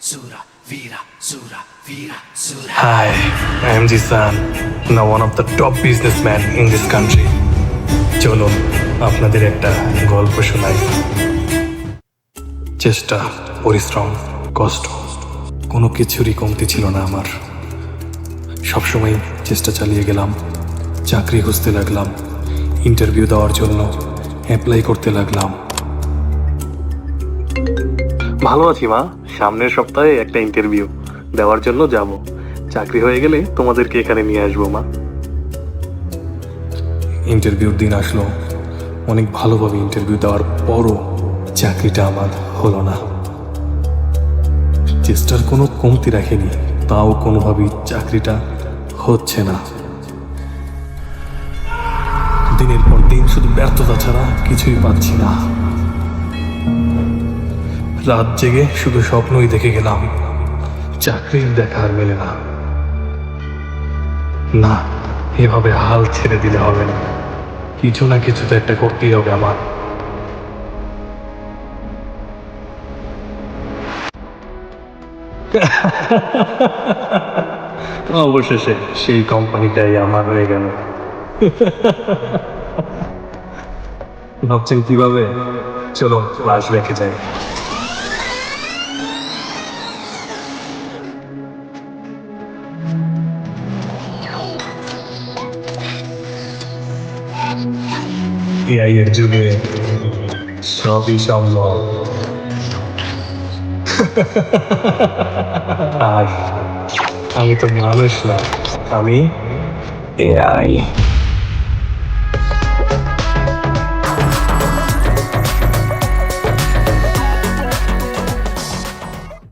Sura, Vira, Sura, Vira, Sura. Hi, I am Jisan, now one of the top businessmen in this country. চলুন আপনাদের একটা গল্প শোনাই। চেষ্টা, পরিশ্রম, কষ্ট কোনো কিছুরই কমতি ছিল না আমার। সবসময় চেষ্টা চালিয়ে গেলাম, চাকরি খুঁজতে লাগলাম, ইন্টারভিউ দেওয়ার জন্য অ্যাপ্লাই করতে লাগলাম। ভালো আছি মা, সামনের সপ্তাহে একটা ইন্টারভিউ দেওয়ার জন্য যাব। চাকরি হয়ে গেলে তোমাদেরকে এখানে নিয়ে আসবো মা। ইন্টারভিউর দিন আসলো, অনেক ভালোভাবে ইন্টারভিউ দেওয়ার পরও চাকরিটা আমার হলো না। চেষ্টার কোনো কমতি রাখেনি, তাও কোনোভাবেই চাকরিটা হচ্ছে না। দিনের পর দিন শুধু ব্যর্থতা ছাড়া কিছুই পাচ্ছি না। রাত জেগে শুধু স্বপ্নই দেখে গেলাম, চাকরির দেখা আর মেলে না। না, এভাবে হাল ছেড়ে দিলে হবে না, কিছু না কিছু তো একটা করতেই হবে আমার। অবশেষে সেই কোম্পানিটাই আমার হয়ে গেল। ভাবছেন কিভাবে? চলো ক্লাস রেখে যাই। এআই এর যুগে সবই সম্ভব। আর আমি তো মানুষ না, আমি এআই।